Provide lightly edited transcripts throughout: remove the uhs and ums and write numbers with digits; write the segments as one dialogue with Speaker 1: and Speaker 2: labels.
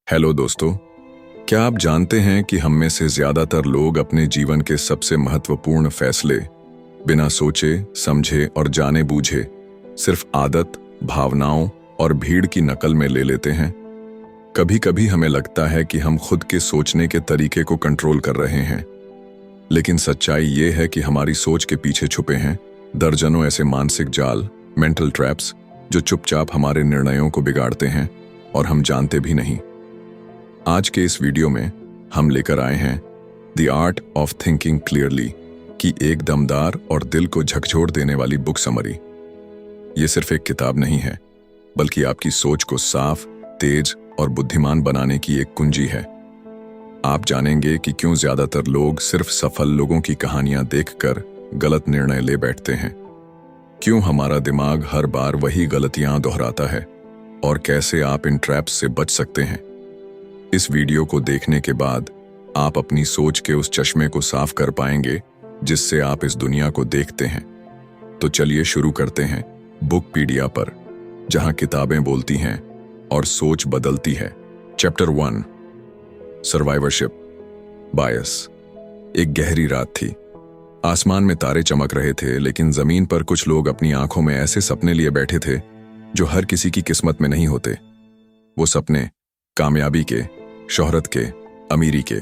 Speaker 1: Hello दोस्तों, क्या आप जानते हैं कि हम में से ज्यादातर लोग अपने जीवन के सबसे महत्वपूर्ण फैसले बिना सोचे समझे और जाने बूझे सिर्फ आदत, भावनाओं और भीड़ की नकल में ले लेते हैं। कभी कभी हमें लगता है कि हम खुद के सोचने के तरीके को कंट्रोल कर रहे हैं, लेकिन सच्चाई ये है कि हमारी सोच के पीछे छुपे हैं दर्जनों ऐसे मानसिक जाल, मेंटल ट्रैप्स, जो चुपचाप हमारे निर्णयों को बिगाड़ते हैं और हम जानते भी नहीं। आज के इस वीडियो में हम लेकर आए हैं the art of thinking clearly की एक दमदार और दिल को झकझोर देने वाली बुक समरी। ये सिर्फ एक किताब नहीं है, बल्कि आपकी सोच को साफ, तेज और बुद्धिमान बनाने की एक कुंजी है। आप जानेंगे कि क्यों ज्यादातर लोग सिर्फ सफल लोगों की कहानियां देखकर गलत निर्णय ले बैठते हैं, क्यों हमारा दिमाग हर बार वही गलतियां दोहराता है और कैसे आप इन ट्रैप्स से बच सकते हैं। इस वीडियो को देखने के बाद आप अपनी सोच के उस चश्मे को साफ कर पाएंगे जिससे आप इस दुनिया को देखते हैं। तो चलिए शुरू करते हैं बुकपीडिया पर, जहां किताबें बोलती हैं और सोच बदलती है। Chapter 1, survivorship bias. एक गहरी रात थी। आसमान में तारे चमक रहे थे, लेकिन जमीन पर कुछ लोग अपनी आंखों में ऐसे सपने लिए बैठे थे जो हर किसी की किस्मत में नहीं होते। वो सपने कामयाबी के, शोहरत के, अमीरी के।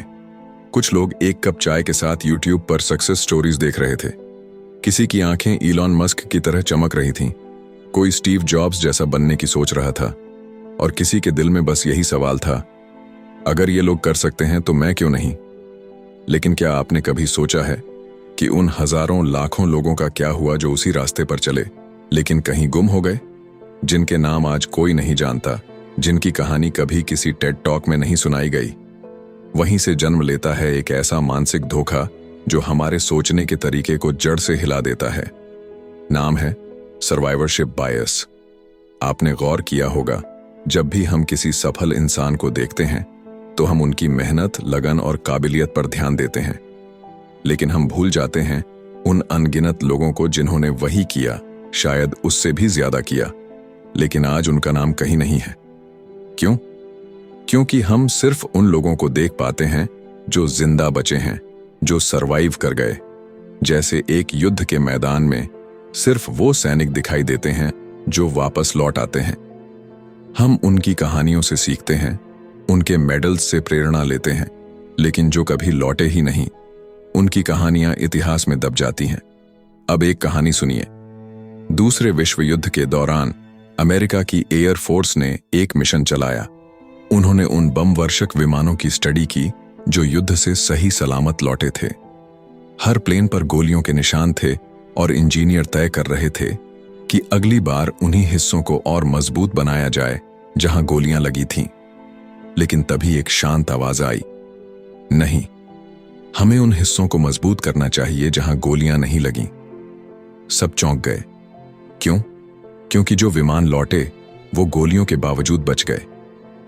Speaker 1: कुछ लोग एक कप चाय के साथ यूट्यूब पर सक्सेस स्टोरीज देख रहे थे। किसी की आंखें इलॉन मस्क की तरह चमक रही थीं, कोई स्टीव जॉब्स जैसा बनने की सोच रहा था, और किसी के दिल में बस यही सवाल था, अगर ये लोग कर सकते हैं तो मैं क्यों नहीं। लेकिन क्या आपने कभी सोचा है कि उन हजारों लाखों लोगों का क्या हुआ जो उसी रास्ते पर चले लेकिन कहीं गुम हो गए, जिनके नाम आज कोई नहीं जानता, जिनकी कहानी कभी किसी टेड टॉक में नहीं सुनाई गई। वहीं से जन्म लेता है एक ऐसा मानसिक धोखा जो हमारे सोचने के तरीके को जड़ से हिला देता है। नाम है सर्वाइवरशिप बायस। आपने गौर किया होगा, जब भी हम किसी सफल इंसान को देखते हैं तो हम उनकी मेहनत, लगन और काबिलियत पर ध्यान देते हैं, लेकिन हम भूल जाते हैं उन अनगिनत लोगों को जिन्होंने वही किया, शायद उससे भी ज्यादा किया, लेकिन आज उनका नाम कहीं नहीं है। क्यों? क्योंकि हम सिर्फ उन लोगों को देख पाते हैं जो जिंदा बचे हैं, जो सरवाइव कर गए। जैसे एक युद्ध के मैदान में सिर्फ वो सैनिक दिखाई देते हैं जो वापस लौट आते हैं। हम उनकी कहानियों से सीखते हैं, उनके मेडल्स से प्रेरणा लेते हैं, लेकिन जो कभी लौटे ही नहीं, उनकी कहानियां इतिहास में दब जाती हैं। अब एक कहानी सुनिए। दूसरे विश्व युद्ध के दौरान अमेरिका की एयर फोर्स ने एक मिशन चलाया। उन्होंने उन बम वर्षक विमानों की स्टडी की जो युद्ध से सही सलामत लौटे थे। हर प्लेन पर गोलियों के निशान थे और इंजीनियर तय कर रहे थे कि अगली बार उन्हीं हिस्सों को और मजबूत बनाया जाए जहां गोलियां लगी थीं। लेकिन तभी एक शांत आवाज आई, नहीं, हमें उन हिस्सों को मजबूत करना चाहिए जहां गोलियां नहीं लगीं। सब चौंक गए। क्यों? क्योंकि जो विमान लौटे वो गोलियों के बावजूद बच गए,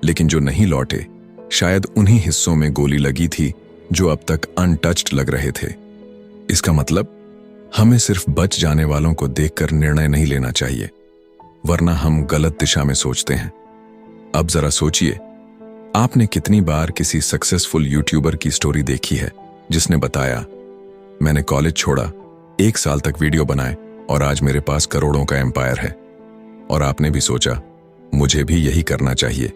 Speaker 1: लेकिन जो नहीं लौटे शायद उन्हीं हिस्सों में गोली लगी थी जो अब तक अनटच्ड लग रहे थे। इसका मतलब हमें सिर्फ बच जाने वालों को देखकर निर्णय नहीं लेना चाहिए, वरना हम गलत दिशा में सोचते हैं। अब जरा सोचिए, आपने कितनी बार किसी सक्सेसफुल यूट्यूबर की स्टोरी देखी है जिसने बताया, मैंने कॉलेज छोड़ा, 1 साल तक वीडियो बनाए और आज मेरे पास करोड़ों का एम्पायर है। और आपने भी सोचा, मुझे भी यही करना चाहिए।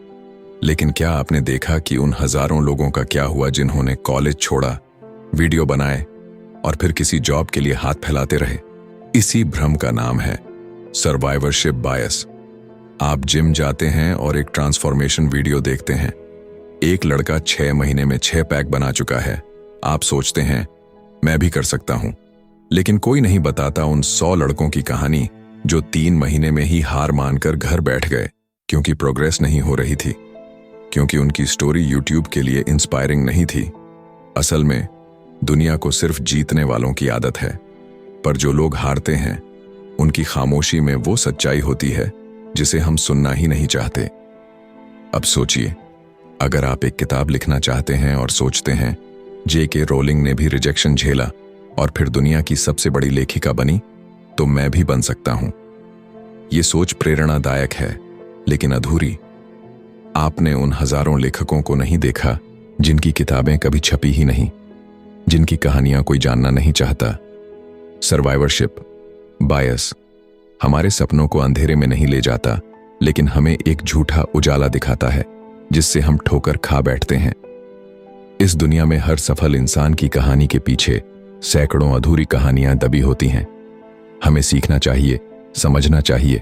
Speaker 1: लेकिन क्या आपने देखा कि उन हजारों लोगों का क्या हुआ जिन्होंने कॉलेज छोड़ा, वीडियो बनाए और फिर किसी जॉब के लिए हाथ फैलाते रहे? इसी भ्रम का नाम है सर्वाइवरशिप बायस। आप जिम जाते हैं और एक ट्रांसफॉर्मेशन वीडियो देखते हैं। एक लड़का 6 महीने में 6 पैक बना चुका है। आप सोचते हैं, मैं भी कर सकता हूं। लेकिन कोई नहीं बताता उन 100 लड़कों की कहानी जो 3 महीने में ही हार मानकर घर बैठ गए, क्योंकि प्रोग्रेस नहीं हो रही थी, क्योंकि उनकी स्टोरी यूट्यूब के लिए इंस्पायरिंग नहीं थी। असल में दुनिया को सिर्फ जीतने वालों की आदत है, पर जो लोग हारते हैं उनकी खामोशी में वो सच्चाई होती है जिसे हम सुनना ही नहीं चाहते। अब सोचिए, अगर आप एक किताब लिखना चाहते हैं और सोचते हैं J.K. रोलिंग ने भी रिजेक्शन झेला और फिर दुनिया की सबसे बड़ी लेखिका बनी, तो मैं भी बन सकता हूं। ये सोच प्रेरणादायक है, लेकिन अधूरी। आपने उन हजारों लेखकों को नहीं देखा जिनकी किताबें कभी छपी ही नहीं, जिनकी कहानियां कोई जानना नहीं चाहता। सर्वाइवरशिप बायस हमारे सपनों को अंधेरे में नहीं ले जाता, लेकिन हमें एक झूठा उजाला दिखाता है जिससे हम ठोकर खा बैठते हैं। इस दुनिया में हर सफल इंसान की कहानी के पीछे सैकड़ों अधूरी कहानियां दबी होती हैं। हमें सीखना चाहिए, समझना चाहिए,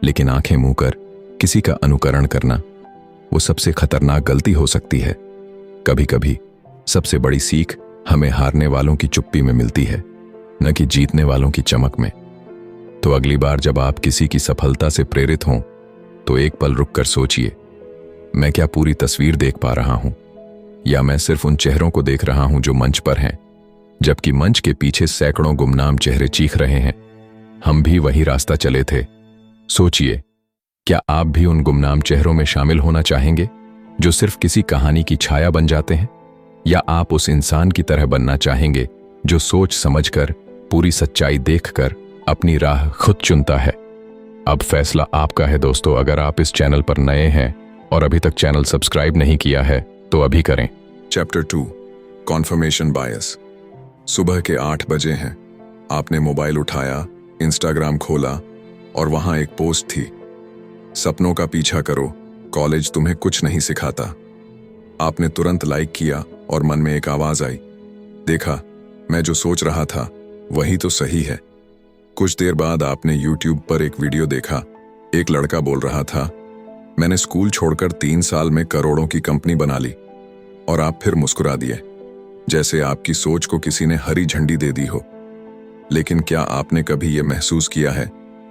Speaker 1: लेकिन आंखें मुंह कर किसी का अनुकरण करना वो सबसे खतरनाक गलती हो सकती है। कभी कभी सबसे बड़ी सीख हमें हारने वालों की चुप्पी में मिलती है, न कि जीतने वालों की चमक में। तो अगली बार जब आप किसी की सफलता से प्रेरित हों तो एक पल रुककर सोचिए, मैं क्या पूरी तस्वीर देख पा रहा हूं, या मैं सिर्फ उन चेहरों को देख रहा हूं जो मंच पर हैं, जबकि मंच के पीछे सैकड़ों गुमनाम चेहरे चीख रहे हैं, हम भी वही रास्ता चले थे। सोचिए, क्या आप भी उन गुमनाम चेहरों में शामिल होना चाहेंगे जो सिर्फ किसी कहानी की छाया बन जाते हैं, या आप उस इंसान की तरह बनना चाहेंगे जो सोच समझकर, पूरी सच्चाई देखकर अपनी राह खुद चुनता है? अब फैसला आपका है दोस्तों। अगर आप इस चैनल पर नए हैं और अभी तक चैनल सब्सक्राइब नहीं किया है तो अभी करें।
Speaker 2: चैप्टर 2 कॉन्फर्मेशन बायस। सुबह के 8 बजे हैं। आपने मोबाइल उठाया, इंस्टाग्राम खोला और वहां एक पोस्ट थी, सपनों का पीछा करो, कॉलेज तुम्हें कुछ नहीं सिखाता। आपने तुरंत लाइक किया और मन में एक आवाज आई, देखा, मैं जो सोच रहा था वही तो सही है। कुछ देर बाद आपने YouTube पर एक वीडियो देखा। एक लड़का बोल रहा था, मैंने स्कूल छोड़कर 3 साल में करोड़ों की कंपनी बना ली। और आप फिर मुस्कुरा दिए, जैसे आपकी सोच को किसी ने हरी झंडी दे दी हो। लेकिन क्या आपने कभी यह महसूस किया है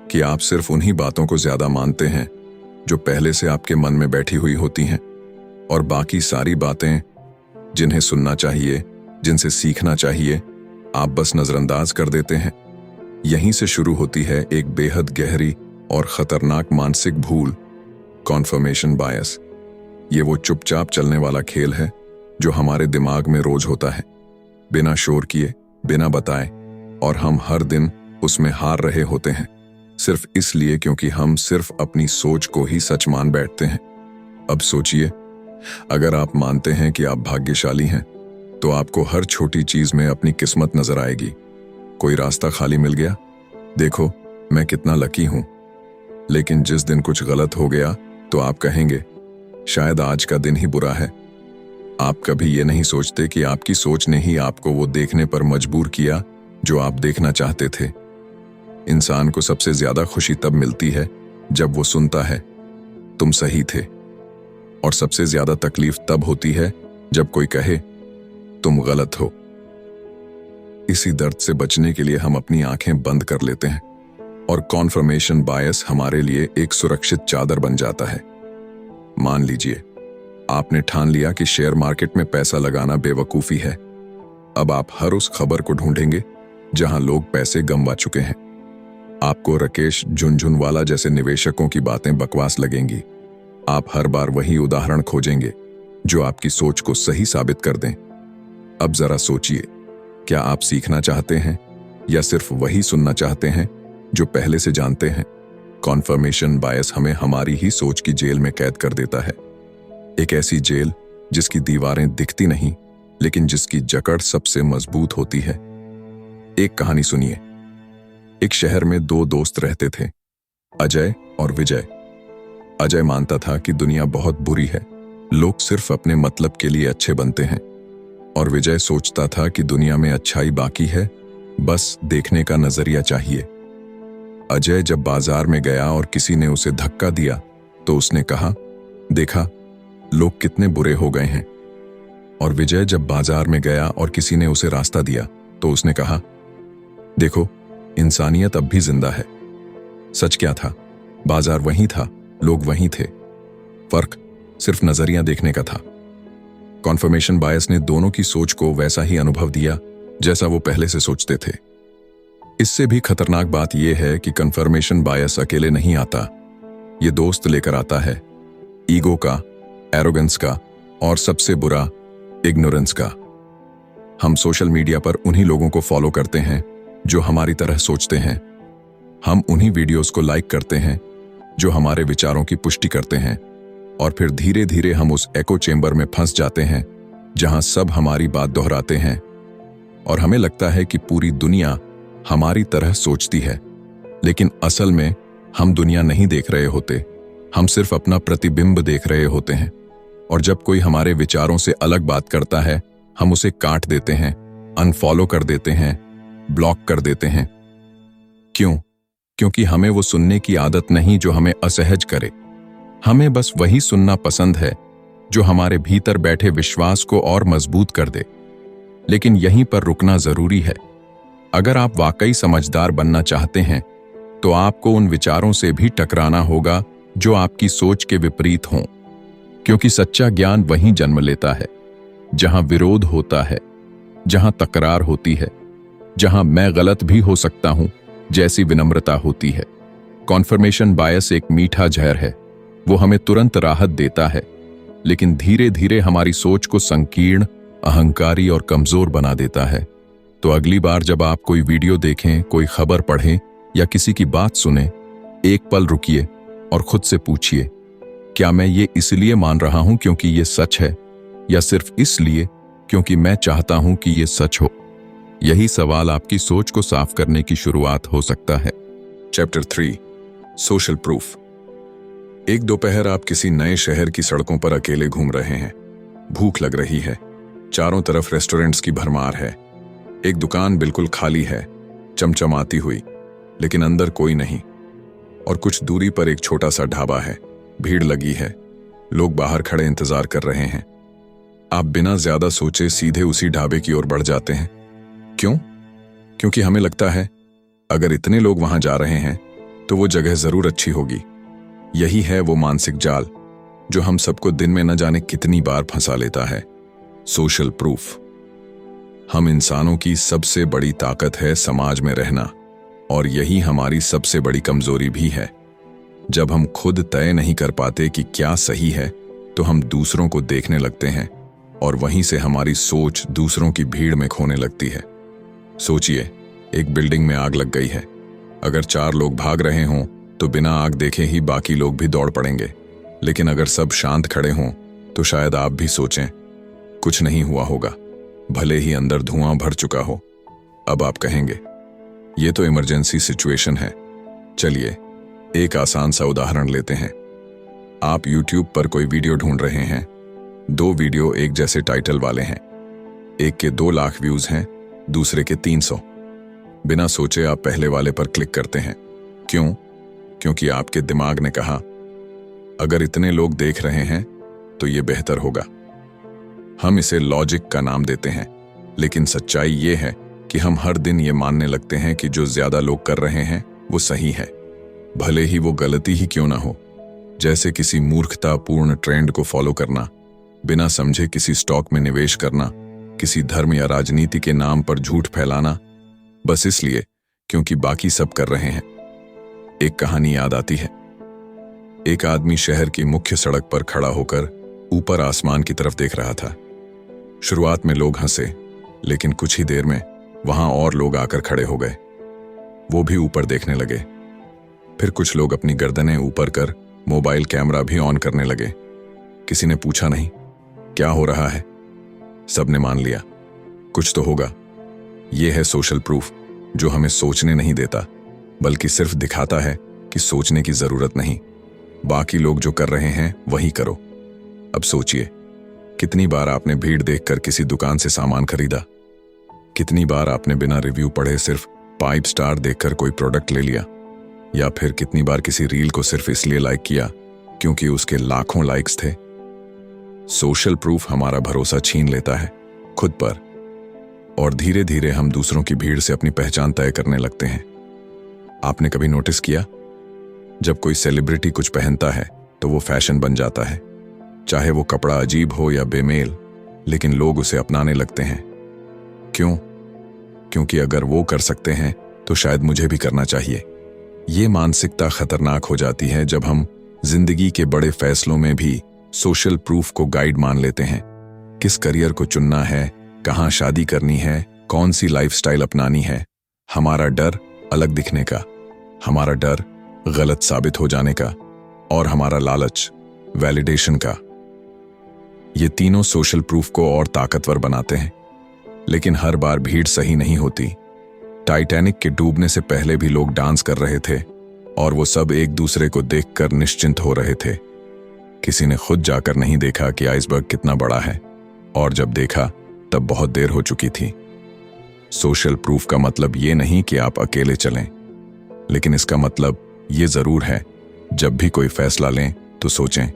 Speaker 2: कि आप सिर्फ उन्हीं बातों को ज्यादा मानते हैं जो पहले से आपके मन में बैठी हुई होती हैं, और बाकी सारी बातें जिन्हें सुनना चाहिए, जिनसे सीखना चाहिए, आप बस नजरअंदाज कर देते हैं? यहीं से शुरू होती है एक बेहद गहरी और खतरनाक मानसिक भूल, कॉन्फर्मेशन बायस। ये वो चुपचाप चलने वाला खेल है जो हमारे दिमाग में रोज होता है, बिना शोर किए, बिना बताए, और हम हर दिन उसमें हार रहे होते हैं, सिर्फ इसलिए क्योंकि हम सिर्फ अपनी सोच को ही सच मान बैठते हैं। अब सोचिए, अगर आप मानते हैं कि आप भाग्यशाली हैं तो आपको हर छोटी चीज में अपनी किस्मत नजर आएगी। कोई रास्ता खाली मिल गया, देखो मैं कितना लकी हूं। लेकिन जिस दिन कुछ गलत हो गया तो आप कहेंगे, शायद आज का दिन ही बुरा है। आप कभी ये नहीं सोचते कि आपकी सोच ने ही आपको वो देखने पर मजबूर किया जो आप देखना चाहते थे। इंसान को सबसे ज्यादा खुशी तब मिलती है जब वो सुनता है, तुम सही थे, और सबसे ज्यादा तकलीफ तब होती है जब कोई कहे, तुम गलत हो। इसी दर्द से बचने के लिए हम अपनी आंखें बंद कर लेते हैं और कॉन्फर्मेशन बायस हमारे लिए एक सुरक्षित चादर बन जाता है। मान लीजिए आपने ठान लिया कि शेयर मार्केट में पैसा लगाना बेवकूफी है। अब आप हर उस खबर को ढूंढेंगे जहां लोग पैसे गंवा चुके हैं। आपको राकेश झुनझुनवाला जैसे निवेशकों की बातें बकवास लगेंगी। आप हर बार वही उदाहरण खोजेंगे जो आपकी सोच को सही साबित कर दें। अब जरा सोचिए, क्या आप सीखना चाहते हैं या सिर्फ वही सुनना चाहते हैं जो पहले से जानते हैं? कॉन्फर्मेशन बायस हमें हमारी ही सोच की जेल में कैद कर देता है। एक ऐसी जेल जिसकी दीवारें दिखती नहीं, लेकिन जिसकी जकड़ सबसे मजबूत होती है। एक कहानी सुनिए। एक शहर में 2 दोस्त रहते थे, अजय और विजय। अजय मानता था कि दुनिया बहुत बुरी है, लोग सिर्फ अपने मतलब के लिए अच्छे बनते हैं, और विजय सोचता था कि दुनिया में अच्छाई बाकी है, बस देखने का नजरिया चाहिए। अजय जब बाजार में गया और किसी ने उसे धक्का दिया तो उसने कहा, देखा, लोग कितने बुरे हो गए हैं। और विजय जब बाजार में गया और किसी ने उसे रास्ता दिया तो उसने कहा, देखो, इंसानियत अब भी जिंदा है। सच क्या था? बाजार वहीं था, लोग वहीं थे, फर्क सिर्फ नजरिया देखने का था। कॉन्फर्मेशन बायस ने दोनों की सोच को वैसा ही अनुभव दिया जैसा वो पहले से सोचते थे। इससे भी खतरनाक बात यह है कि कन्फर्मेशन बायस अकेले नहीं आता, ये दोस्त लेकर आता है, ईगो का, एरोगेंस का, और सबसे बुरा, इग्नोरेंस का। हम सोशल मीडिया पर उन्हीं लोगों को फॉलो करते हैं जो हमारी तरह सोचते हैं। हम उन्हीं वीडियोस को लाइक करते हैं जो हमारे विचारों की पुष्टि करते हैं। और फिर धीरे धीरे हम उस एको चेंबर में फंस जाते हैं जहां सब हमारी बात दोहराते हैं और हमें लगता है कि पूरी दुनिया हमारी तरह सोचती है, लेकिन असल में हम दुनिया नहीं देख रहे होते, हम सिर्फ अपना प्रतिबिंब देख रहे होते हैं। और जब कोई हमारे विचारों से अलग बात करता है, हम उसे काट देते हैं, अनफॉलो कर देते हैं, ब्लॉक कर देते हैं। क्यों? क्योंकि हमें वो सुनने की आदत नहीं जो हमें असहज करे। हमें बस वही सुनना पसंद है जो हमारे भीतर बैठे विश्वास को और मजबूत कर दे। लेकिन यहीं पर रुकना जरूरी है। अगर आप वाकई समझदार बनना चाहते हैं तो आपको उन विचारों से भी टकराना होगा जो आपकी सोच के विपरीत हों, क्योंकि सच्चा ज्ञान वहीं जन्म लेता है जहां विरोध होता है, जहां तकरार होती है, जहां मैं गलत भी हो सकता हूं जैसी विनम्रता होती है। कॉन्फर्मेशन बायस एक मीठा जहर है। वो हमें तुरंत राहत देता है, लेकिन धीरे धीरे हमारी सोच को संकीर्ण, अहंकारी और कमजोर बना देता है। तो अगली बार जब आप कोई वीडियो देखें, कोई खबर पढ़ें या किसी की बात सुने, एक पल रुकिए और खुद से पूछिए, क्या मैं ये इसलिए मान रहा हूं क्योंकि ये सच है, या सिर्फ इसलिए क्योंकि मैं चाहता हूं कि ये सच हो? यही सवाल आपकी सोच को साफ करने की शुरुआत हो सकता है।
Speaker 1: Chapter 3, social proof. एक दोपहर आप किसी नए शहर की सड़कों पर अकेले घूम रहे हैं। भूख लग रही है, चारों तरफ रेस्टोरेंट्स की भरमार है। एक दुकान बिल्कुल खाली है, चमचमाती हुई, लेकिन अंदर कोई नहीं। और कुछ दूरी पर एक छोटा सा ढाबा है, भीड़ लगी है, लोग बाहर खड़े इंतजार कर रहे हैं। आप बिना ज्यादा सोचे सीधे उसी ढाबे की ओर बढ़ जाते हैं। क्यों? क्योंकि हमें लगता है अगर इतने लोग वहां जा रहे हैं तो वो जगह जरूर अच्छी होगी। यही है वो मानसिक जाल जो हम सबको दिन में न जाने कितनी बार फंसा लेता है। Social proof. हम इंसानों की सबसे बड़ी ताकत है समाज में रहना, और यही हमारी सबसे बड़ी कमजोरी भी है। जब हम खुद तय नहीं कर पाते कि क्या सही है तो हम दूसरों को देखने लगते हैं, और वहीं से हमारी सोच दूसरों की भीड़ में खोने लगती है। सोचिए, एक बिल्डिंग में आग लग गई है। अगर 4 लोग भाग रहे हों तो बिना आग देखे ही बाकी लोग भी दौड़ पड़ेंगे, लेकिन अगर सब शांत खड़े हों तो शायद आप भी सोचें कुछ नहीं हुआ होगा, भले ही अंदर धुआं भर चुका हो। अब आप कहेंगे ये तो इमरजेंसी सिचुएशन है। चलिए एक आसान सा उदाहरण लेते हैं। आप YouTube पर कोई वीडियो ढूंढ रहे हैं। 2 वीडियो एक जैसे टाइटल वाले हैं। एक के 2 लाख व्यूज हैं, दूसरे के 300। बिना सोचे आप पहले वाले पर क्लिक करते हैं। क्यों? क्योंकि आपके दिमाग ने कहा अगर इतने लोग देख रहे हैं तो ये बेहतर होगा। हम इसे लॉजिक का नाम देते हैं, लेकिन सच्चाई ये है कि हम हर दिन ये मानने लगते हैं कि जो ज्यादा लोग कर रहे हैं वो सही है, भले ही वो गलती ही क्यों ना हो। जैसे किसी मूर्खतापूर्ण ट्रेंड को फॉलो करना, बिना समझे किसी स्टॉक में निवेश करना, किसी धर्म या राजनीति के नाम पर झूठ फैलाना, बस इसलिए क्योंकि बाकी सब कर रहे हैं। एक कहानी याद आती है। एक आदमी शहर की मुख्य सड़क पर खड़ा होकर ऊपर आसमान की तरफ देख रहा था। शुरुआत में लोग हंसे, लेकिन कुछ ही देर में वहां और लोग आकर खड़े हो गए। वो भी ऊपर देखने लगे। फिर कुछ लोग अपनी गर्दनें ऊपर कर मोबाइल कैमरा भी ऑन करने लगे। किसी ने पूछा नहीं क्या हो रहा है, सबने मान लिया कुछ तो होगा। ये है सोशल प्रूफ, जो हमें सोचने नहीं देता, बल्कि सिर्फ दिखाता है कि सोचने की जरूरत नहीं, बाकी लोग जो कर रहे हैं वही करो। अब सोचिए, कितनी बार आपने भीड़ देखकर किसी दुकान से सामान खरीदा? कितनी बार आपने बिना रिव्यू पढ़े सिर्फ 5 स्टार देखकर कोई प्रोडक्ट ले लिया? या फिर कितनी बार किसी रील को सिर्फ इसलिए लाइक किया क्योंकि उसके लाखों लाइक्स थे? सोशल प्रूफ हमारा भरोसा छीन लेता है खुद पर, और धीरे धीरे हम दूसरों की भीड़ से अपनी पहचान तय करने लगते हैं। आपने कभी नोटिस किया, जब कोई सेलिब्रिटी कुछ पहनता है तो वो फैशन बन जाता है, चाहे वो कपड़ा अजीब हो या बेमेल, लेकिन लोग उसे अपनाने लगते हैं। क्यों? क्योंकि अगर वो कर सकते हैं तो शायद मुझे भी करना चाहिए। ये मानसिकता खतरनाक हो जाती है जब हम जिंदगी के बड़े फैसलों में भी सोशल प्रूफ को गाइड मान लेते हैं। किस करियर को चुनना है, कहाँ शादी करनी है, कौन सी लाइफस्टाइल अपनानी है। हमारा डर अलग दिखने का, हमारा डर गलत साबित हो जाने का, और हमारा लालच
Speaker 2: वैलिडेशन का। ये तीनों सोशल प्रूफ को और ताकतवर बनाते हैं, लेकिन हर बार भीड़ सही नहीं होती। टाइटैनिक के डूबने से पहले भी लोग डांस कर रहे थे और वो सब एक दूसरे को देखकर निश्चिंत हो रहे थे। किसी ने खुद जाकर नहीं देखा कि आइसबर्ग कितना बड़ा है, और जब देखा तब बहुत देर हो चुकी थी। सोशल प्रूफ का मतलब ये नहीं कि आप अकेले चलें, लेकिन इसका मतलब ये जरूर है जब भी कोई फैसला लें तो सोचें,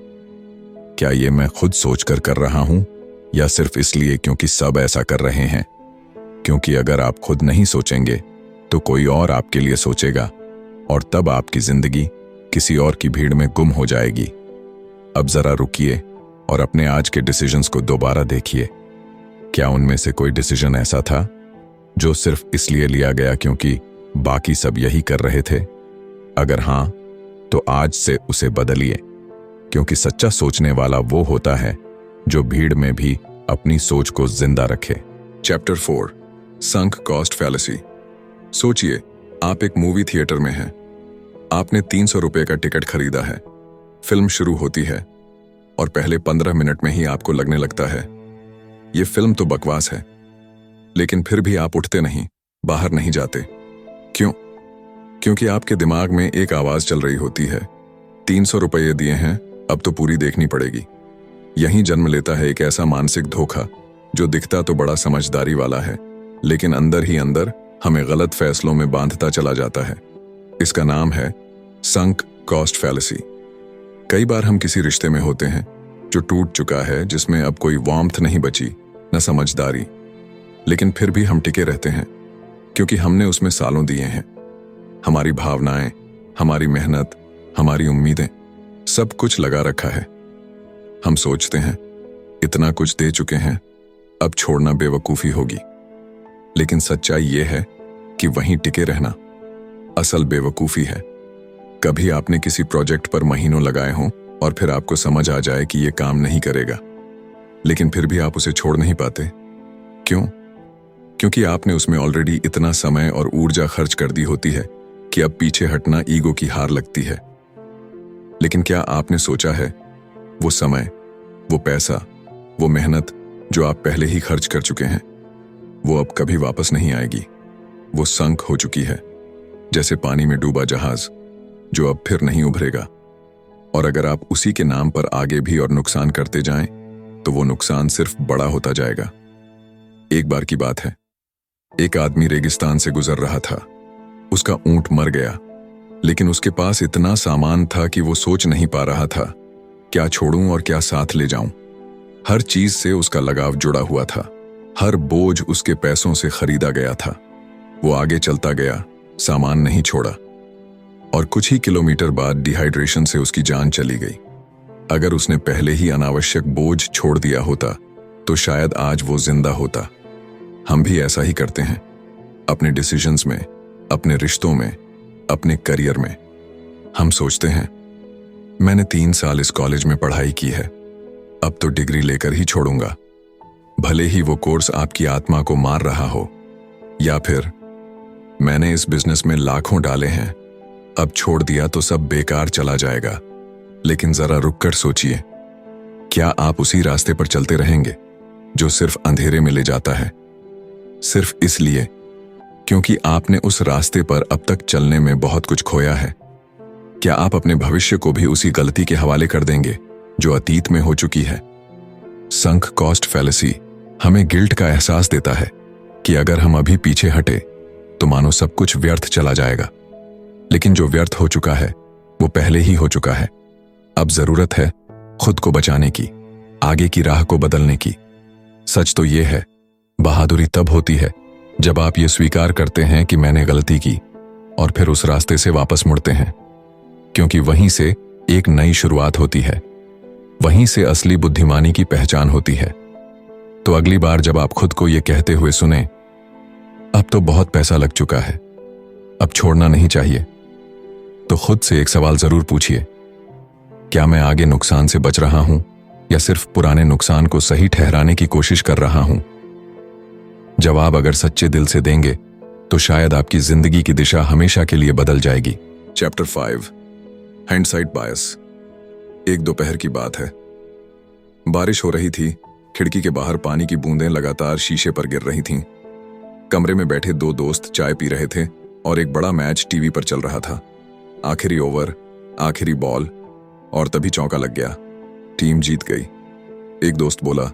Speaker 2: क्या ये मैं खुद सोचकर कर रहा हूं या सिर्फ इसलिए क्योंकि सब ऐसा कर रहे हैं? क्योंकि अगर आप खुद नहीं सोचेंगे तो कोई और आपके लिए सोचेगा, और तब आपकी जिंदगी किसी और की भीड़ में गुम हो जाएगी। अब जरा रुकिए और अपने आज के डिसीजंस को दोबारा देखिए। क्या उनमें से कोई डिसीजन ऐसा था जो सिर्फ इसलिए लिया गया क्योंकि बाकी सब यही कर रहे थे? अगर हां, तो आज से उसे बदलिए, क्योंकि सच्चा सोचने वाला वो होता है जो भीड़ में भी अपनी सोच को जिंदा रखे।
Speaker 1: Chapter 4, sunk cost fallacy. सोचिए, आप एक मूवी थिएटर में हैं। आपने 300 रुपए का टिकट खरीदा है। फिल्म शुरू होती है और पहले 15 मिनट में ही आपको लगने लगता है ये फिल्म तो बकवास है, लेकिन फिर भी आप उठते नहीं, बाहर नहीं जाते। क्यों? क्योंकि आपके दिमाग में एक आवाज चल रही होती है, 300 रुपये दिए हैं, अब तो पूरी देखनी पड़ेगी। यहीं जन्म लेता है एक ऐसा मानसिक धोखा जो दिखता तो बड़ा समझदारी वाला है, लेकिन अंदर ही अंदर हमें गलत फैसलों में बांधता चला जाता है। इसका नाम है संक कॉस्ट फैलेसी। कई बार हम किसी रिश्ते में होते हैं जो टूट चुका है, जिसमें अब कोई वार्मथ नहीं बची, न समझदारी, लेकिन फिर भी हम टिके रहते हैं क्योंकि हमने उसमें सालों दिए हैं। हमारी भावनाएं, हमारी मेहनत, हमारी उम्मीदें, सब कुछ लगा रखा है। हम सोचते हैं इतना कुछ दे चुके हैं, अब छोड़ना बेवकूफी होगी। लेकिन सच्चाई यह है कि वहीं टिके रहना असल बेवकूफी है। कभी आपने किसी प्रोजेक्ट पर महीनों लगाए हों और फिर आपको समझ आ जाए कि यह काम नहीं करेगा, लेकिन फिर भी आप उसे छोड़ नहीं पाते। क्यों? क्योंकि आपने उसमें ऑलरेडी इतना समय और ऊर्जा खर्च कर दी होती है कि अब पीछे हटना ईगो की हार लगती है। लेकिन क्या आपने सोचा है वो समय, वो पैसा, वो मेहनत जो आप पहले ही खर्च कर चुके हैं, वो अब कभी वापस नहीं आएगी। वो संक हो चुकी है, जैसे पानी में डूबा जहाज जो अब फिर नहीं उभरेगा। और अगर आप उसी के नाम पर आगे भी और नुकसान करते जाएं, तो वो नुकसान सिर्फ बड़ा होता जाएगा। एक बार की बात है, एक आदमी रेगिस्तान से गुजर रहा था। उसका ऊंट मर गया, लेकिन उसके पास इतना सामान था कि वो सोच नहीं पा रहा था क्या छोड़ूं और क्या साथ ले जाऊं। हर चीज से उसका लगाव जुड़ा हुआ था, हर बोझ उसके पैसों से खरीदा गया था। वो आगे चलता गया, सामान नहीं छोड़ा, और कुछ ही किलोमीटर बाद डिहाइड्रेशन से उसकी जान चली गई। अगर उसने पहले ही अनावश्यक बोझ छोड़ दिया होता तो शायद आज वो जिंदा होता। हम भी ऐसा ही करते हैं, अपने डिसीजंस में, अपने रिश्तों में, अपने करियर में। हम सोचते हैं मैंने 3 साल इस कॉलेज में पढ़ाई की है, अब तो डिग्री लेकर ही छोड़ूंगा, भले ही वो कोर्स आपकी आत्मा को मार रहा हो। या फिर मैंने इस बिजनेस में लाखों डाले हैं, अब छोड़ दिया तो सब बेकार चला जाएगा। लेकिन जरा रुककर सोचिए, क्या आप उसी रास्ते पर चलते रहेंगे जो सिर्फ अंधेरे में ले जाता है, सिर्फ इसलिए क्योंकि आपने उस रास्ते पर अब तक चलने में बहुत कुछ खोया है? क्या आप अपने भविष्य को भी उसी गलती के हवाले कर देंगे जो अतीत में हो चुकी है? संक कॉस्ट फैलेसी हमें गिल्ट का एहसास देता है कि अगर हम अभी पीछे हटे तो मानो सब कुछ व्यर्थ चला जाएगा। लेकिन जो व्यर्थ हो चुका है वो पहले ही हो चुका है। अब जरूरत है खुद को बचाने की, आगे की राह को बदलने की। सच तो ये है, बहादुरी तब होती है जब आप ये स्वीकार करते हैं कि मैंने गलती की और फिर उस रास्ते से वापस मुड़ते हैं, क्योंकि वहीं से एक नई शुरुआत होती है, वहीं से असली बुद्धिमानी की पहचान होती है। तो अगली बार जब आप खुद को ये कहते हुए सुने, अब तो बहुत पैसा लग चुका है, अब छोड़ना नहीं चाहिए, तो खुद से एक सवाल जरूर पूछिए, क्या मैं आगे नुकसान से बच रहा हूं या सिर्फ पुराने नुकसान को सही ठहराने की कोशिश कर रहा हूं? जवाब अगर सच्चे दिल से देंगे तो शायद आपकी जिंदगी की दिशा हमेशा के लिए बदल जाएगी। चैप्टर 5, हाइंडसाइट बायस।
Speaker 2: एक दोपहर की बात है। बारिश हो रही थी। खिड़की के बाहर पानी की बूंदें लगातार शीशे पर गिर रही थीं। कमरे में बैठे दो दोस्त चाय पी रहे थे और एक बड़ा मैच टीवी पर चल रहा था। आखिरी ओवर, आखिरी बॉल, और तभी चौका लग गया। टीम जीत गई। एक दोस्त बोला,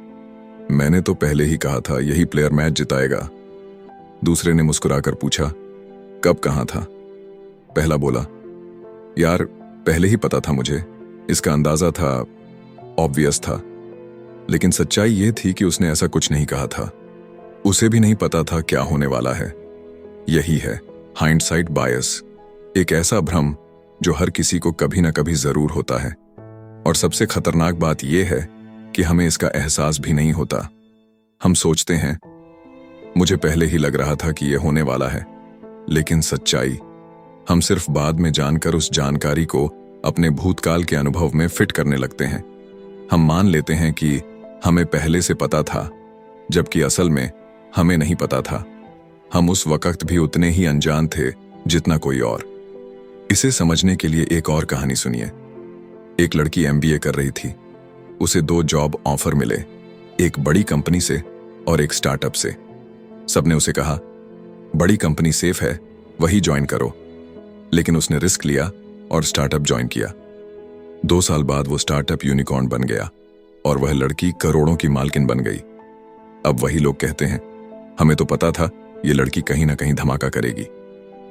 Speaker 2: मैंने तो पहले ही कहा था यही प्लेयर मैच जिताएगा। दूसरे ने मुस्कुराकर पूछा, कब कहाँ था? पहला बोला, यार पहले ही पता था मुझे, इसका अंदाजा था, ऑब्वियस था। लेकिन सच्चाई यह थी कि उसने ऐसा कुछ नहीं कहा था। उसे भी नहीं पता था क्या होने वाला है। यही है हाइंडसाइट बायस, एक ऐसा भ्रम जो हर किसी को कभी ना कभी जरूर होता है। और सबसे खतरनाक बात यह है कि हमें इसका एहसास भी नहीं होता। हम सोचते हैं, मुझे पहले ही लग रहा था कि यह होने वाला है। लेकिन सच्चाई, हम सिर्फ बाद में जानकर उस जानकारी को अपने भूतकाल के अनुभव में फिट करने लगते हैं। हम मान लेते हैं कि हमें पहले से पता था, जबकि असल में हमें नहीं पता था। हम उस वक्त भी उतने ही अनजान थे जितना कोई और। इसे समझने के लिए एक और कहानी सुनिए। एक लड़की MBA कर रही थी। उसे 2 जॉब ऑफर मिले, एक बड़ी कंपनी से और एक स्टार्टअप से। सबने उसे कहा, बड़ी कंपनी सेफ है, वही ज्वाइन करो। लेकिन उसने रिस्क लिया और स्टार्टअप ज्वाइन किया। 2 साल बाद वो स्टार्टअप यूनिकॉर्न बन गया और वह लड़की करोड़ों की मालकिन बन गई। अब वही लोग कहते हैं, हमें तो पता था ये लड़की कहीं ना कहीं धमाका करेगी।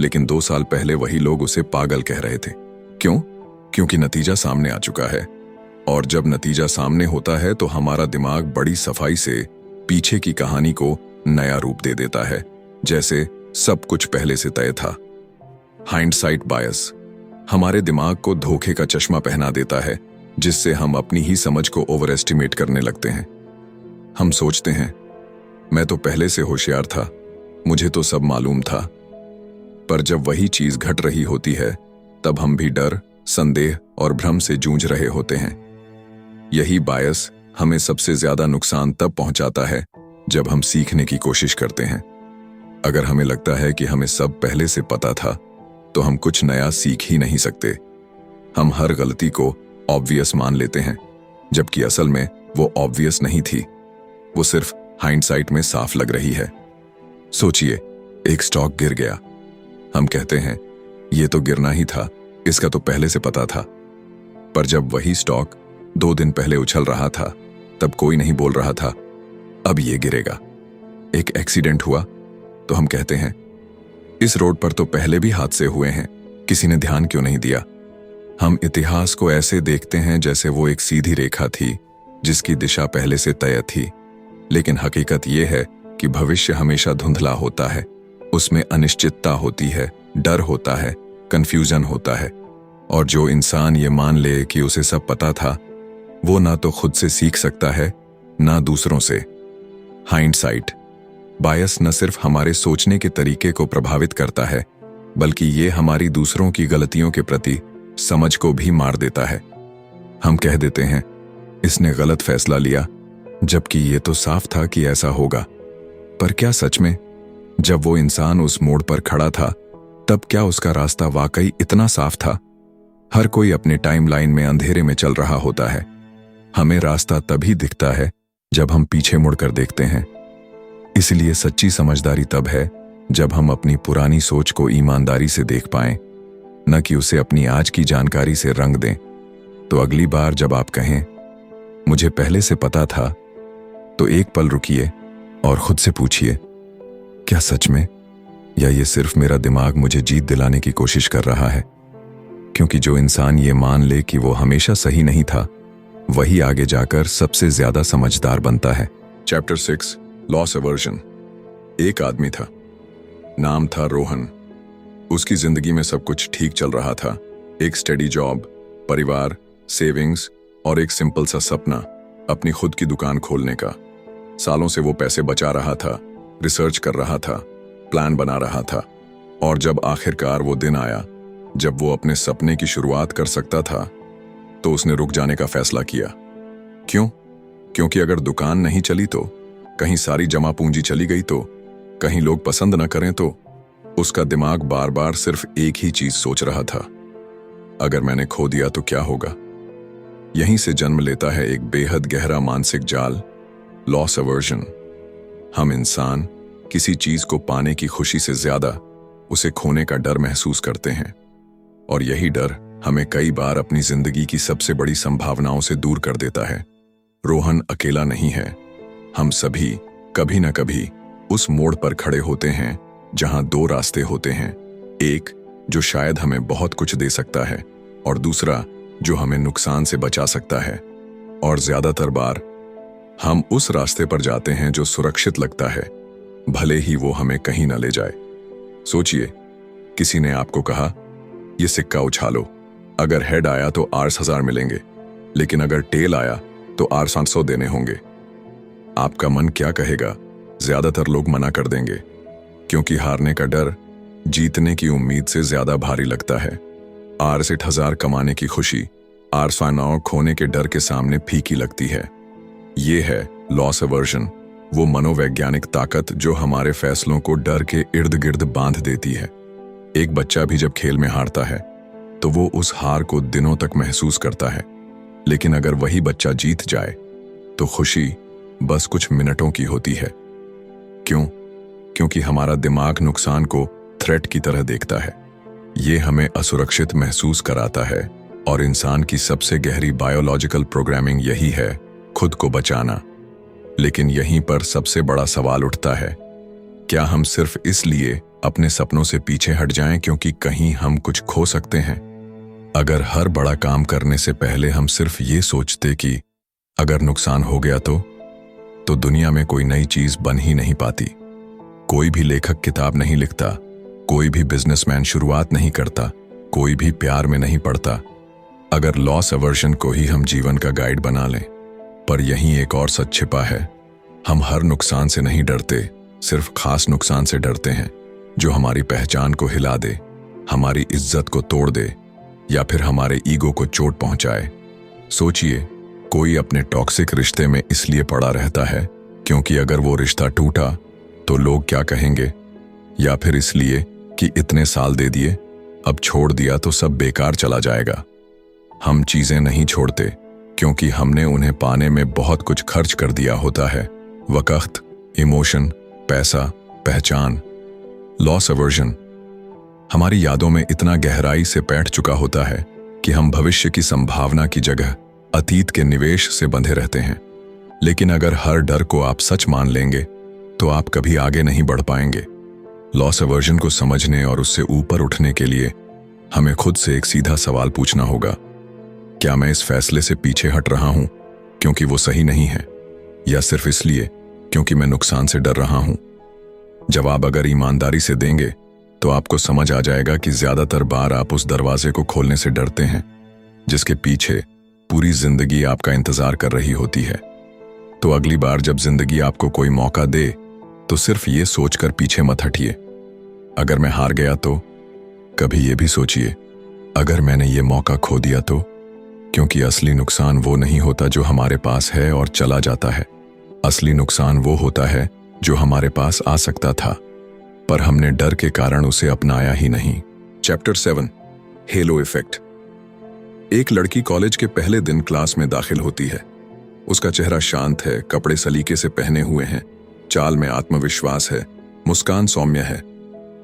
Speaker 2: लेकिन 2 साल पहले वही लोग उसे पागल कह रहे थे। क्यों? क्योंकि नतीजा सामने आ चुका है। और जब नतीजा सामने होता है तो हमारा दिमाग बड़ी सफाई से पीछे की कहानी को नया रूप दे देता है, जैसे सब कुछ पहले से तय था। हाइंडसाइट बायस हमारे दिमाग को धोखे का चश्मा पहना देता है, जिससे हम अपनी ही समझ को ओवर एस्टिमेट करने लगते हैं। हम सोचते हैं, मैं तो पहले से होशियार था, मुझे तो सब मालूम था। पर जब वही चीज घट रही होती है, तब हम भी डर, संदेह और भ्रम से जूझ रहे होते हैं। यही बायस हमें सबसे ज्यादा नुकसान तब पहुंचाता है जब हम सीखने की कोशिश करते हैं। अगर हमें लगता है कि हमें सब पहले से पता था, तो हम कुछ नया सीख ही नहीं सकते। हम हर गलती को ऑब्वियस मान लेते हैं, जबकि असल में वो ऑब्वियस नहीं थी, वो सिर्फ हाइंडसाइट में साफ लग रही है। सोचिए, एक स्टॉक गिर गया। हम कहते हैं, ये तो गिरना ही था, इसका तो पहले से पता था। पर जब वही स्टॉक 2 दिन पहले उछल रहा था, तब कोई नहीं बोल रहा था, अब ये गिरेगा। एक एक्सीडेंट हुआ तो हम कहते हैं, इस रोड पर तो पहले भी हादसे हुए हैं, किसी ने ध्यान क्यों नहीं दिया। हम इतिहास को ऐसे देखते हैं जैसे वो एक सीधी रेखा थी जिसकी दिशा पहले से तय थी। लेकिन हकीकत यह है कि भविष्य हमेशा धुंधला होता है। उसमें अनिश्चितता होती है, डर होता है, कंफ्यूजन होता है। और जो इंसान ये मान ले कि उसे सब पता था, वो ना तो खुद से सीख सकता है, ना दूसरों से। हाइंडसाइट बायस न सिर्फ हमारे सोचने के तरीके को प्रभावित करता है, बल्कि ये हमारी दूसरों की गलतियों के प्रति समझ को भी मार देता है। हम कह देते हैं, इसने गलत फैसला लिया, जबकि ये तो साफ था कि ऐसा होगा। पर क्या सच में जब वो इंसान उस मोड़ पर खड़ा था, तब क्या उसका रास्ता वाकई इतना साफ था? हर कोई अपने टाइमलाइन में अंधेरे में चल रहा होता है। हमें रास्ता तभी दिखता है जब हम पीछे मुड़कर देखते हैं। इसलिए सच्ची समझदारी तब है जब हम अपनी पुरानी सोच को ईमानदारी से देख पाएं, न कि उसे अपनी आज की जानकारी से रंग दें। तो अगली बार जब आप कहें, मुझे पहले से पता था, तो एक पल रुकिए और खुद से पूछिए, क्या सच में, या ये सिर्फ मेरा दिमाग मुझे जीत दिलाने की कोशिश कर रहा है? क्योंकि जो इंसान ये मान ले कि वो हमेशा सही नहीं था, वही आगे जाकर सबसे ज्यादा समझदार बनता है। Chapter 6 loss aversion. एक आदमी था, नाम था रोहन। उसकी जिंदगी में सब कुछ ठीक चल रहा था। एक स्टेडी जॉब, परिवार, सेविंग्स और एक सिंपल सा सपना, अपनी खुद की दुकान खोलने का। सालों से वो पैसे बचा रहा था, रिसर्च कर रहा था, प्लान बना रहा था। और जब आखिरकार वो दिन आया जब वो अपने सपने की शुरुआत कर सकता था, तो उसने रुक जाने का फैसला किया। क्यों? क्योंकि अगर दुकान नहीं चली तो, कहीं सारी जमा पूंजी चली गई तो, कहीं लोग पसंद न करें तो, उसका दिमाग बार बार सिर्फ एक ही चीज सोच रहा था, अगर मैंने खो दिया तो क्या होगा। यहीं से जन्म लेता है एक बेहद गहरा मानसिक जाल, लॉस अवर्जन। हम इंसान किसी चीज को पाने की खुशी से ज्यादा उसे खोने का डर महसूस करते हैं, और यही डर हमें कई बार अपनी जिंदगी की सबसे बड़ी संभावनाओं से दूर कर देता है। रोहन अकेला नहीं है। हम सभी कभी न कभी उस मोड़ पर खड़े होते हैं जहां दो रास्ते होते हैं, एक जो शायद हमें बहुत कुछ दे सकता है और दूसरा जो हमें नुकसान से बचा सकता है। और ज्यादातर बार हम उस रास्ते पर जाते हैं जो सुरक्षित लगता है, भले ही वो हमें कहीं न ले जाए। सोचिए, किसी ने आपको कहा, ये सिक्का उछालो, अगर हेड आया तो Rs1000 मिलेंगे, लेकिन अगर टेल आया तो Rs500 देने होंगे। आपका मन क्या कहेगा? ज्यादातर लोग मना कर देंगे, क्योंकि हारने का डर जीतने की उम्मीद से ज्यादा भारी लगता है। Rs1000 कमाने की खुशी Rs500 खोने के डर के सामने फीकी लगती है। ये है लॉस अवर्जन, वो मनोवैज्ञानिक ताकत जो हमारे फैसलों को डर के इर्द गिर्द बांध देती है। एक बच्चा भी जब खेल में हारता है तो वो उस हार को दिनों तक महसूस करता है, लेकिन अगर वही बच्चा जीत जाए तो खुशी बस कुछ मिनटों की होती है। क्यों? क्योंकि हमारा दिमाग नुकसान को थ्रेट की तरह देखता है। ये हमें असुरक्षित महसूस कराता है, और इंसान की सबसे गहरी बायोलॉजिकल प्रोग्रामिंग यही है, खुद को बचाना। लेकिन यहीं पर सबसे बड़ा सवाल उठता है, क्या हम सिर्फ इसलिए अपने सपनों से पीछे हट जाएं क्योंकि कहीं हम कुछ खो सकते हैं? अगर हर बड़ा काम करने से पहले हम सिर्फ ये सोचते कि अगर नुकसान हो गया तो दुनिया में कोई नई चीज बन ही नहीं पाती। कोई भी लेखक किताब नहीं लिखता, कोई भी बिजनेसमैन शुरुआत नहीं करता, कोई भी प्यार में नहीं पड़ता। अगर लॉस अवर्जन को ही हम जीवन का गाइड बना लें। पर यहीं एक और सच छिपा है, हम हर नुकसान से नहीं डरते, सिर्फ खास नुकसान से डरते हैं, जो हमारी पहचान को हिला दे, हमारी इज्जत को तोड़ दे, या फिर हमारे ईगो को चोट पहुंचाए। सोचिए, कोई अपने टॉक्सिक रिश्ते में इसलिए पड़ा रहता है क्योंकि अगर वो रिश्ता टूटा तो लोग क्या कहेंगे, या फिर इसलिए कि इतने साल दे दिए, अब छोड़ दिया तो सब बेकार चला जाएगा। हम चीजें नहीं छोड़ते क्योंकि हमने उन्हें पाने में बहुत कुछ खर्च कर दिया होता है, वक्त, इमोशन, पैसा, पहचान। लॉस अवर्जन हमारी यादों में इतना गहराई से बैठ चुका होता है कि हम भविष्य की संभावना की जगह अतीत के निवेश से बंधे रहते हैं। लेकिन अगर हर डर को आप सच मान लेंगे तो आप कभी आगे नहीं बढ़ पाएंगे। लॉस अवर्जन को समझने और उससे ऊपर उठने के लिए हमें खुद से एक सीधा सवाल पूछना होगा, क्या मैं इस फैसले से पीछे हट रहा हूं क्योंकि वो सही नहीं है, या सिर्फ इसलिए क्योंकि मैं नुकसान से डर रहा हूं? जवाब अगर ईमानदारी से देंगे तो आपको समझ आ जाएगा कि ज्यादातर बार आप उस दरवाजे को खोलने से डरते हैं जिसके पीछे पूरी जिंदगी आपका इंतजार कर रही होती है। तो अगली बार जब जिंदगी आपको कोई मौका दे तो सिर्फ ये सोचकर पीछे मत हटिए, अगर मैं हार गया तो। कभी ये भी सोचिए, अगर मैंने ये मौका खो दिया तो। क्योंकि असली नुकसान वो नहीं होता जो हमारे पास है और चला जाता है। असली नुकसान वो होता है जो हमारे पास आ सकता था, पर हमने डर के कारण उसे अपनाया ही नहीं। Chapter 7, hello effect. एक लड़की कॉलेज के पहले दिन क्लास में दाखिल होती है। उसका चेहरा शांत है, कपड़े सलीके से पहने हुए हैं, चाल में आत्मविश्वास है, मुस्कान सौम्य है।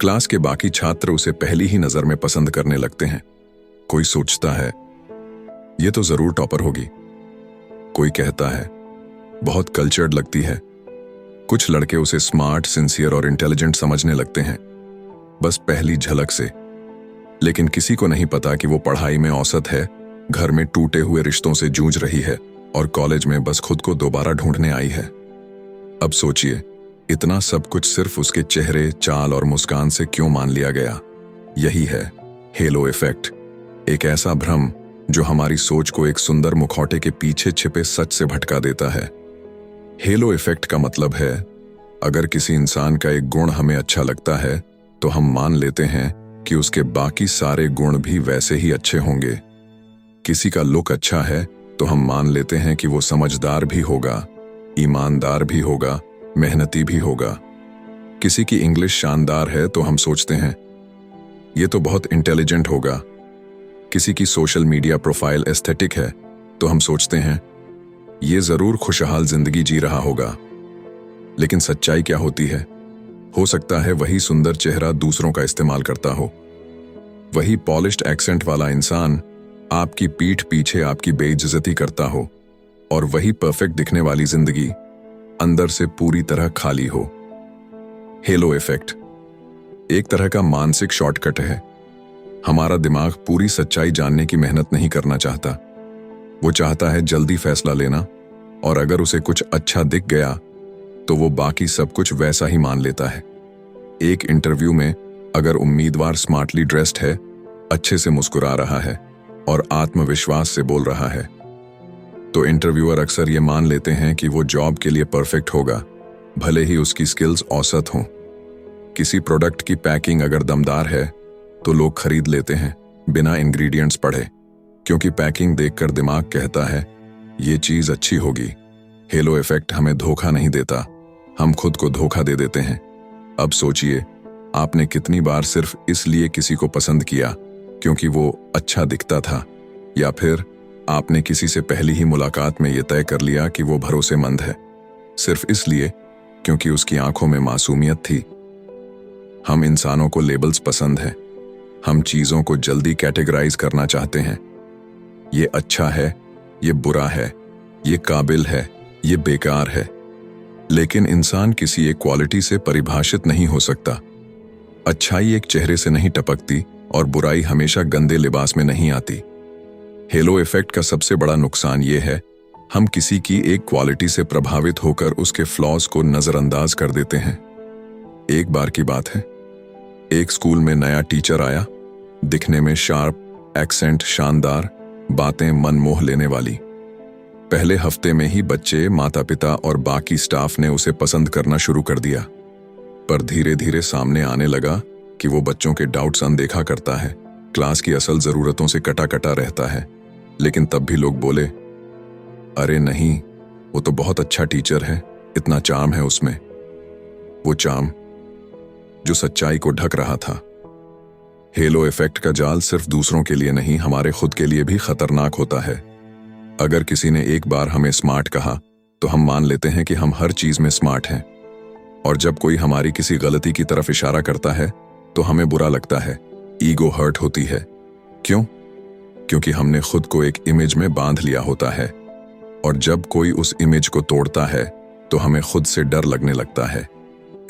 Speaker 2: क्लास के बाकी छात्र उसे पहली ही नजर में पसंद करने लगते हैं। कोई सोचता है, ये तो जरूर टॉपर होगी। कोई कहता है, बहुत कल्चर्ड लगती है। कुछ लड़के उसे स्मार्ट, सिंसियर और इंटेलिजेंट समझने लगते हैं, बस पहली झलक से। लेकिन किसी को नहीं पता कि वो पढ़ाई में औसत है, घर में टूटे हुए रिश्तों से जूझ रही है और कॉलेज में बस खुद को दोबारा ढूंढने आई है। अब सोचिए, इतना सब कुछ सिर्फ उसके चेहरे, चाल और मुस्कान से क्यों मान लिया गया? यही है हेलो इफेक्ट, एक ऐसा भ्रम जो हमारी सोच को एक सुंदर मुखौटे के पीछे छिपे सच से भटका देता है। हेलो इफेक्ट का मतलब है, अगर किसी इंसान का एक गुण हमें अच्छा लगता है तो हम मान लेते हैं कि उसके बाकी सारे गुण भी वैसे ही अच्छे होंगे। किसी का लुक अच्छा है तो हम मान लेते हैं कि वो समझदार भी होगा, ईमानदार भी होगा, मेहनती भी होगा। किसी की इंग्लिश शानदार है तो हम सोचते हैं ये तो बहुत इंटेलिजेंट होगा। किसी की सोशल मीडिया प्रोफाइल एस्थेटिक है तो हम सोचते हैं ये जरूर खुशहाल जिंदगी जी रहा होगा। लेकिन सच्चाई क्या होती है? हो सकता है वही सुंदर चेहरा दूसरों का इस्तेमाल करता हो, वही पॉलिश्ड एक्सेंट वाला इंसान आपकी पीठ पीछे आपकी बेइज्जती करता हो, और वही परफेक्ट दिखने वाली जिंदगी अंदर से पूरी तरह खाली हो। हेलो इफेक्ट एक तरह का मानसिक शॉर्टकट है। हमारा दिमाग पूरी सच्चाई जानने की मेहनत नहीं करना चाहता। वो चाहता है जल्दी फैसला लेना, और अगर उसे कुछ अच्छा दिख गया तो वो बाकी सब कुछ वैसा ही मान लेता है। एक इंटरव्यू में अगर उम्मीदवार स्मार्टली ड्रेस्ड है, अच्छे से मुस्कुरा रहा है और आत्मविश्वास से बोल रहा है, तो इंटरव्यूअर अक्सर ये मान लेते हैं कि वो जॉब के लिए परफेक्ट होगा, भले ही उसकी स्किल्स औसत हों। किसी प्रोडक्ट की पैकिंग अगर दमदार है तो लोग खरीद लेते हैं बिना इंग्रेडिएंट्स पढ़े, क्योंकि पैकिंग देखकर दिमाग कहता है ये चीज अच्छी होगी। हेलो इफेक्ट हमें धोखा नहीं देता, हम खुद को धोखा दे देते हैं। अब सोचिए, आपने कितनी बार सिर्फ इसलिए किसी को पसंद किया क्योंकि वो अच्छा दिखता था, या फिर आपने किसी से पहली ही मुलाकात में ये तय कर लिया कि वो भरोसेमंद है, सिर्फ इसलिए क्योंकि उसकी आंखों में मासूमियत थी। हम इंसानों को लेबल्स पसंद है। हम चीजों को जल्दी कैटेगराइज करना चाहते हैं। ये अच्छा है, ये बुरा है, ये काबिल है, ये बेकार है। लेकिन इंसान किसी एक क्वालिटी से परिभाषित नहीं हो सकता। अच्छाई एक चेहरे से नहीं टपकती और बुराई हमेशा गंदे लिबास में नहीं आती। हेलो इफेक्ट का सबसे बड़ा नुकसान ये है, हम किसी की एक क्वालिटी से प्रभावित होकर उसके फ्लॉज को नजरअंदाज कर देते हैं। एक बार की बात है, एक स्कूल में नया टीचर आया, दिखने में शार्प, एक्सेंट शानदार, बातें मन मोह लेने वाली। पहले हफ्ते में ही बच्चे, माता पिता और बाकी स्टाफ ने उसे पसंद करना शुरू कर दिया। पर धीरे धीरे सामने आने लगा कि वो बच्चों के डाउट्स अनदेखा करता है, क्लास की असल जरूरतों से कटा कटा रहता है। लेकिन तब भी लोग बोले, अरे नहीं, वो तो बहुत अच्छा टीचर है, इतना चार्म है उसमें। वो चार्म जो सच्चाई को ढक रहा था। हेलो इफेक्ट का जाल सिर्फ दूसरों के लिए नहीं, हमारे खुद के लिए भी खतरनाक होता है। अगर किसी ने एक बार हमें स्मार्ट कहा तो हम मान लेते हैं कि हम हर चीज में स्मार्ट हैं, और जब कोई हमारी किसी गलती की तरफ इशारा करता है तो हमें बुरा लगता है, ईगो हर्ट होती है। क्यों? क्योंकि हमने खुद को एक इमेज में बांध लिया होता है, और जब कोई उस इमेज को तोड़ता है तो हमें खुद से डर लगने लगता है।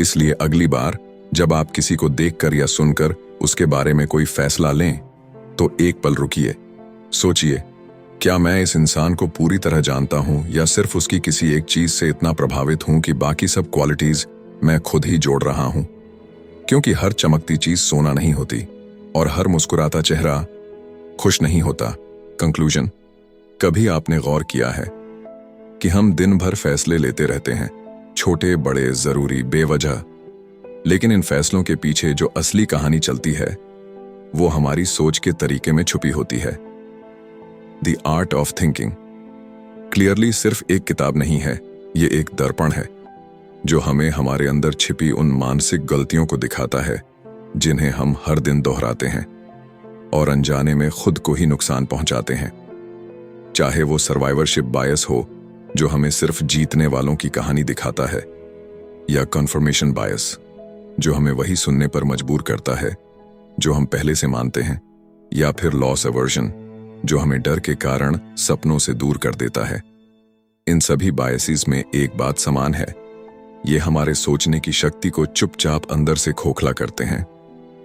Speaker 2: इसलिए अगली बार जब आप किसी को देखकर या सुनकर उसके बारे में कोई फैसला लें तो एक पल रुकिए, सोचिए, क्या मैं इस इंसान को पूरी तरह जानता हूं या सिर्फ उसकी किसी एक चीज से इतना प्रभावित हूं कि बाकी सब क्वालिटीज मैं खुद ही जोड़ रहा हूं। क्योंकि हर चमकती चीज सोना नहीं होती और हर मुस्कुराता चेहरा खुश नहीं होता। कंक्लूजन, कभी आपने गौर किया है कि हम दिन भर फैसले लेते रहते हैं, छोटे बड़े जरूरी बेवजह, लेकिन इन फैसलों के पीछे जो असली कहानी चलती है वो हमारी सोच के तरीके में छुपी होती है। The art of thinking clearly सिर्फ एक किताब नहीं है, ये एक दर्पण है जो हमें हमारे अंदर छिपी उन मानसिक गलतियों को दिखाता है जिन्हें हम हर दिन दोहराते हैं और अनजाने में खुद को ही नुकसान पहुंचाते हैं। चाहे वो सर्वाइवरशिप बायस हो जो हमें सिर्फ जीतने वालों की कहानी दिखाता है, या कन्फर्मेशन बायस जो हमें वही सुनने पर मजबूर करता है जो हम पहले से मानते हैं, या फिर लॉस अवर्जन जो हमें डर के कारण सपनों से दूर कर देता है। इन सभी बायसेस में एक बात समान है, ये हमारे सोचने की शक्ति को चुपचाप अंदर से खोखला करते हैं,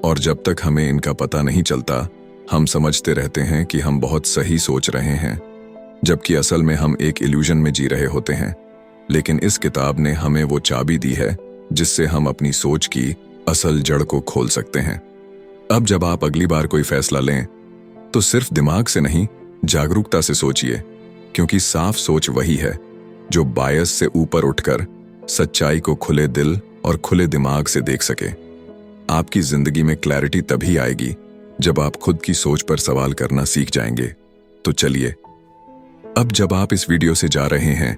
Speaker 2: और जब तक हमें इनका पता नहीं चलता हम समझते रहते हैं कि हम बहुत सही सोच रहे हैं, जबकि असल में हम एक इल्यूजन में जी रहे होते हैं। लेकिन इस किताब ने हमें वो चाबी दी है जिससे हम अपनी सोच की असल जड़ को खोल सकते हैं। अब जब आप अगली बार कोई फैसला लें तो सिर्फ दिमाग से नहीं, जागरूकता से सोचिए, क्योंकि साफ सोच वही है जो बायस से ऊपर उठकर सच्चाई को खुले दिल और खुले दिमाग से देख सके। आपकी जिंदगी में क्लैरिटी तभी आएगी जब आप खुद की सोच पर सवाल करना सीख जाएंगे। तो चलिए, अब जब आप इस वीडियो से जा रहे हैं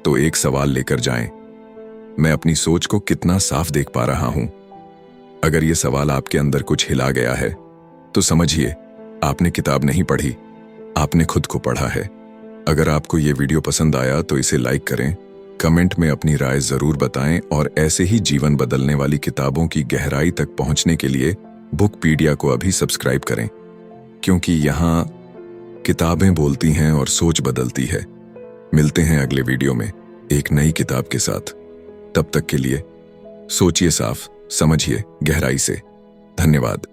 Speaker 2: तो एक सवाल लेकर जाएं, मैं अपनी सोच को कितना साफ देख पा रहा हूं? अगर यह सवाल आपके अंदर कुछ हिला गया है तो समझिए आपने किताब नहीं पढ़ी, आपने खुद को पढ़ा है। अगर आपको ये वीडियो पसंद आया तो इसे लाइक करें, कमेंट में अपनी राय जरूर बताएं और ऐसे ही जीवन बदलने वाली किताबों की गहराई तक पहुंचने के लिए बुकपीडिया को अभी सब्सक्राइब करें, क्योंकि यहाँ किताबें बोलती हैं और सोच बदलती है। मिलते हैं अगले वीडियो में एक नई किताब के साथ। तब तक के लिए सोचिए साफ, समझिए गहराई से। धन्यवाद।